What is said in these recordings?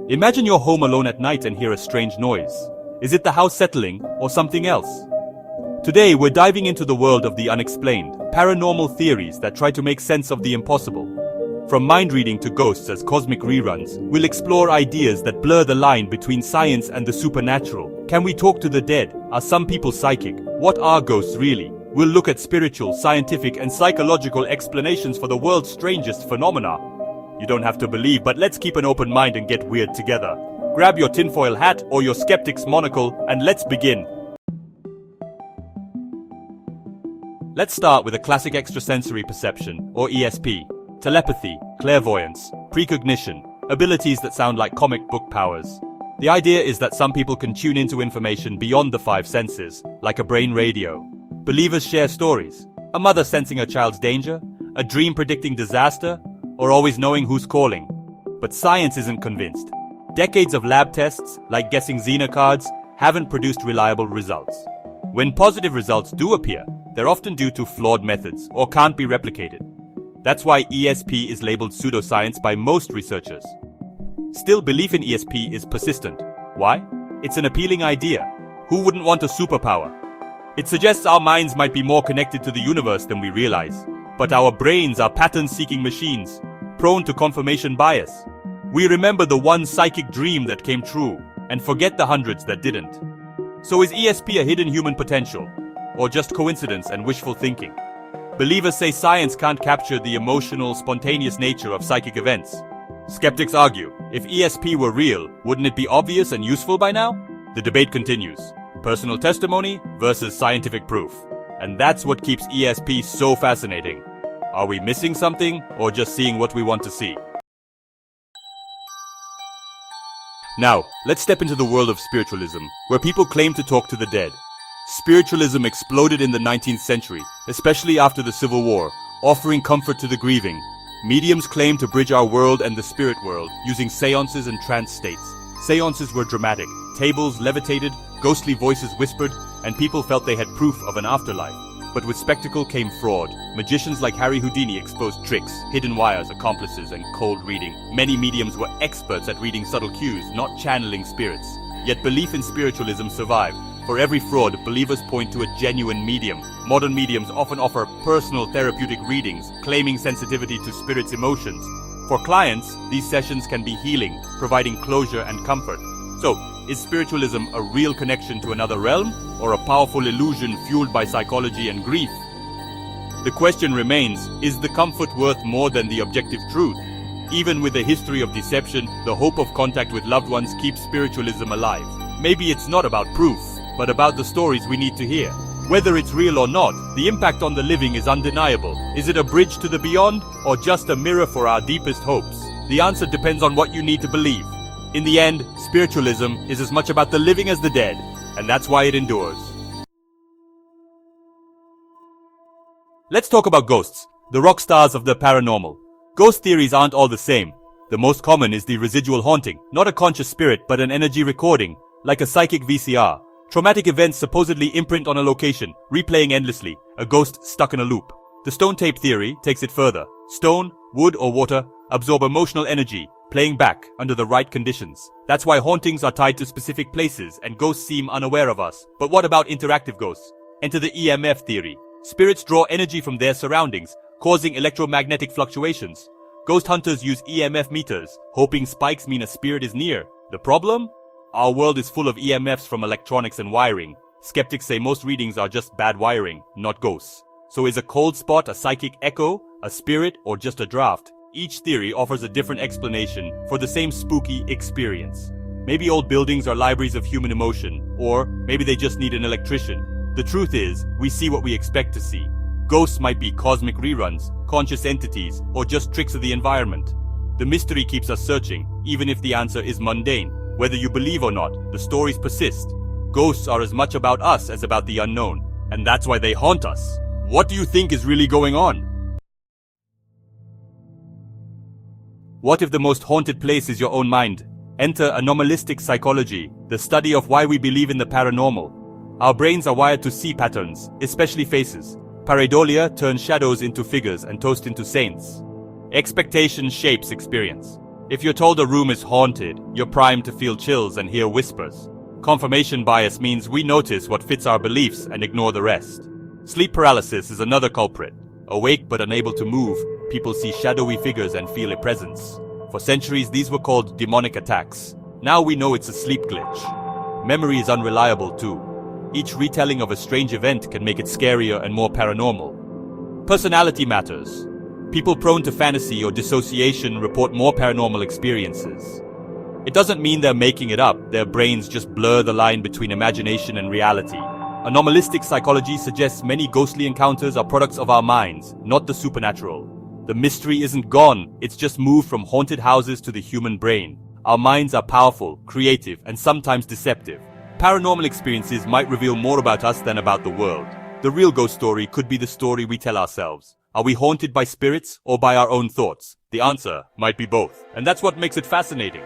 Imagine you're home alone at night and hear a strange noise. Is it the house settling or something else? Today, we're diving into the world of the unexplained, paranormal theories that try to make sense of the impossible. From mind reading to ghosts as cosmic reruns, we'll explore ideas that blur the line between science and the supernatural. Can we talk to the dead? Are some people psychic? What are ghosts really? We'll look at spiritual, scientific, and psychological explanations for the world's strangest phenomena. You don't have to believe, but let's keep an open mind and get weird together. Grab your tinfoil hat or your skeptic's monocle and let's begin. Let's start with a classic extrasensory perception, or ESP. Telepathy, clairvoyance, precognition, abilities that sound like comic book powers. The idea is that some people can tune into information beyond the five senses, like a brain radio. Believers share stories. A mother sensing her child's danger, a dream predicting disaster, or always knowing who's calling. But science isn't convinced. Decades of lab tests, like guessing Xena cards, haven't produced reliable results. When positive results do appear, they're often due to flawed methods or can't be replicated. That's why ESP is labeled pseudoscience by most researchers. Still, belief in ESP is persistent. Why? It's an appealing idea. Who wouldn't want a superpower? It suggests our minds might be more connected to the universe than we realize. But our brains are pattern-seeking machines, prone to confirmation bias. We remember the one psychic dream that came true, and forget the hundreds that didn't. So is ESP a hidden human potential, or just coincidence and wishful thinking? Believers say science can't capture the emotional, spontaneous nature of psychic events. Skeptics argue, if ESP were real, wouldn't it be obvious and useful by now? The debate continues. Personal testimony versus scientific proof. And that's what keeps ESP so fascinating. Are we missing something, or just seeing what we want to see? Now, let's step into the world of spiritualism, where people claim to talk to the dead. Spiritualism exploded in the 19th century, especially after the Civil War, offering comfort to the grieving. Mediums claim to bridge our world and the spirit world, using seances and trance states. Seances were dramatic. Tables levitated, ghostly voices whispered, and people felt they had proof of an afterlife. But with spectacle came fraud. Magicians like Harry Houdini exposed tricks, hidden wires, accomplices, and cold reading. Many mediums were experts at reading subtle cues, not channeling spirits. Yet belief in spiritualism survived. For every fraud, believers point to a genuine medium. Modern mediums often offer personal therapeutic readings, claiming sensitivity to spirits' emotions. For clients, these sessions can be healing, providing closure and comfort. So, is spiritualism a real connection to another realm, or a powerful illusion fueled by psychology and grief? The question remains, is the comfort worth more than the objective truth? Even with a history of deception, the hope of contact with loved ones keeps spiritualism alive. Maybe it's not about proof, but about the stories we need to hear. Whether it's real or not, the impact on the living is undeniable. Is it a bridge to the beyond, or just a mirror for our deepest hopes? The answer depends on what you need to believe. In the end, spiritualism is as much about the living as the dead, and that's why it endures. Let's talk about ghosts, the rock stars of the paranormal. Ghost theories aren't all the same. The most common is the residual haunting, not a conscious spirit but an energy recording, like a psychic VCR. Traumatic events supposedly imprint on a location, replaying endlessly, a ghost stuck in a loop. The stone tape theory takes it further. Stone, wood or water absorb emotional energy, playing back under the right conditions. That's why hauntings are tied to specific places and ghosts seem unaware of us. But what about interactive ghosts? Enter the EMF theory. Spirits draw energy from their surroundings, causing electromagnetic fluctuations. Ghost hunters use EMF meters, hoping spikes mean a spirit is near. The problem? Our world is full of EMFs from electronics and wiring. Skeptics say most readings are just bad wiring, not ghosts. So is a cold spot a psychic echo, a spirit, or just a draft? Each theory offers a different explanation for the same spooky experience. Maybe old buildings are libraries of human emotion, or maybe they just need an electrician. The truth is, we see what we expect to see. Ghosts might be cosmic reruns, conscious entities, or just tricks of the environment. The mystery keeps us searching, even if the answer is mundane. Whether you believe or not, the stories persist. Ghosts are as much about us as about the unknown, and that's why they haunt us. What do you think is really going on? What if the most haunted place is your own mind? Enter anomalistic psychology, the study of why we believe in the paranormal. Our brains are wired to see patterns, especially faces. Pareidolia turns shadows into figures and toast into saints. Expectation shapes experience. If you're told a room is haunted, you're primed to feel chills and hear whispers. Confirmation bias means we notice what fits our beliefs and ignore the rest. Sleep paralysis is another culprit. Awake but unable to move, people see shadowy figures and feel a presence. For centuries, these were called demonic attacks. Now we know it's a sleep glitch. Memory is unreliable too. Each retelling of a strange event can make it scarier and more paranormal. Personality matters. People prone to fantasy or dissociation report more paranormal experiences. It doesn't mean they're making it up, their brains just blur the line between imagination and reality. Anomalistic psychology suggests many ghostly encounters are products of our minds, not the supernatural. The mystery isn't gone, it's just moved from haunted houses to the human brain. Our minds are powerful, creative, and sometimes deceptive. Paranormal experiences might reveal more about us than about the world. The real ghost story could be the story we tell ourselves. Are we haunted by spirits or by our own thoughts? The answer might be both, and that's what makes it fascinating.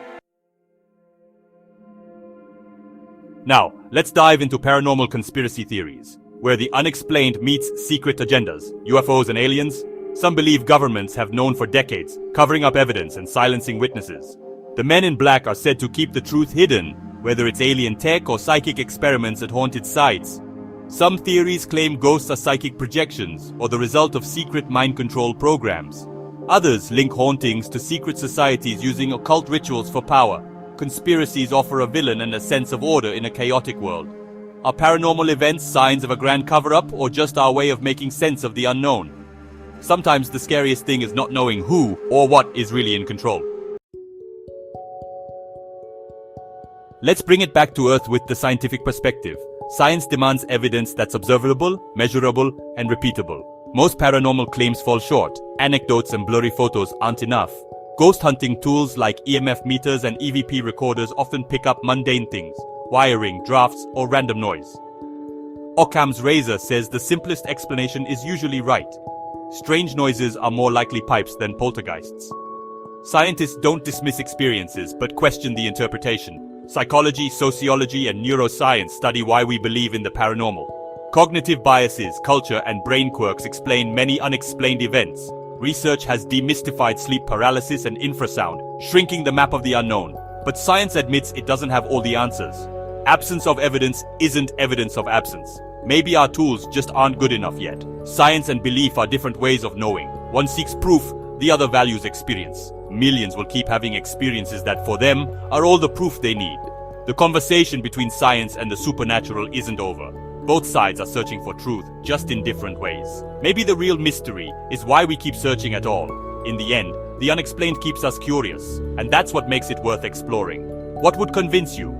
Now, let's dive into paranormal conspiracy theories, where the unexplained meets secret agendas, UFOs and aliens. Some believe governments have known for decades, covering up evidence and silencing witnesses. The men in black are said to keep the truth hidden, whether it's alien tech or psychic experiments at haunted sites. Some theories claim ghosts are psychic projections or the result of secret mind control programs. Others link hauntings to secret societies using occult rituals for power. Conspiracies offer a villain and a sense of order in a chaotic world. Are paranormal events signs of a grand cover-up or just our way of making sense of the unknown? Sometimes the scariest thing is not knowing who or what is really in control. Let's bring it back to Earth with the scientific perspective. Science demands evidence that's observable, measurable, and repeatable. Most paranormal claims fall short. Anecdotes and blurry photos aren't enough. Ghost hunting tools like EMF meters and EVP recorders often pick up mundane things, wiring, drafts, or random noise. Occam's razor says the simplest explanation is usually right. Strange noises are more likely pipes than poltergeists. Scientists don't dismiss experiences, but question the interpretation. Psychology, sociology, and neuroscience study why we believe in the paranormal. Cognitive biases, culture, and brain quirks explain many unexplained events. Research has demystified sleep paralysis and infrasound, shrinking the map of the unknown. But science admits it doesn't have all the answers. Absence of evidence isn't evidence of absence. Maybe our tools just aren't good enough yet. Science and belief are different ways of knowing. One seeks proof, the other values experience. Millions will keep having experiences that for them are all the proof they need. The conversation between science and the supernatural isn't over. Both sides are searching for truth, just in different ways. Maybe the real mystery is why we keep searching at all. In the end, the unexplained keeps us curious, and that's what makes it worth exploring. What would convince you?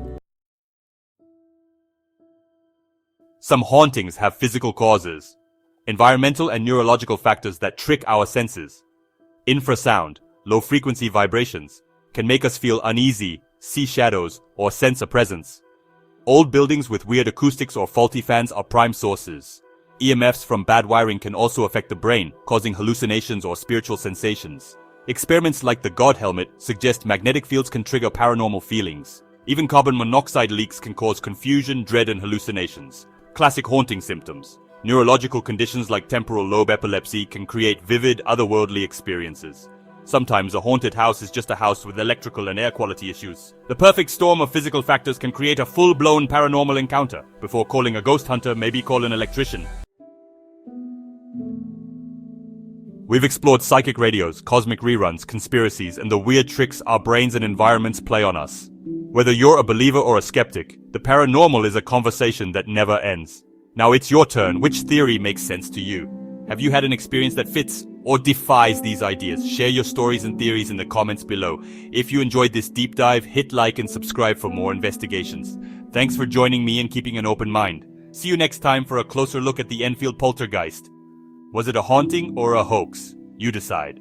Some hauntings have physical causes, environmental and neurological factors that trick our senses. Infrasound, low-frequency vibrations, can make us feel uneasy, see shadows, or sense a presence. Old buildings with weird acoustics or faulty fans are prime sources. EMFs from bad wiring can also affect the brain, causing hallucinations or spiritual sensations. Experiments like the God helmet suggest magnetic fields can trigger paranormal feelings. Even carbon monoxide leaks can cause confusion, dread, and hallucinations. Classic haunting symptoms. Neurological conditions like temporal lobe epilepsy can create vivid, otherworldly experiences. Sometimes a haunted house is just a house with electrical and air quality issues. The perfect storm of physical factors can create a full-blown paranormal encounter. Before calling a ghost hunter, maybe call an electrician. We've explored psychic radios, cosmic reruns, conspiracies, and the weird tricks our brains and environments play on us. Whether you're a believer or a skeptic, the paranormal is a conversation that never ends. Now it's your turn. Which theory makes sense to you? Have you had an experience that fits or defies these ideas? Share your stories and theories in the comments below. If you enjoyed this deep dive, hit like and subscribe for more investigations. Thanks for joining me and keeping an open mind. See you next time for a closer look at the Enfield poltergeist. Was it a haunting or a hoax? You decide.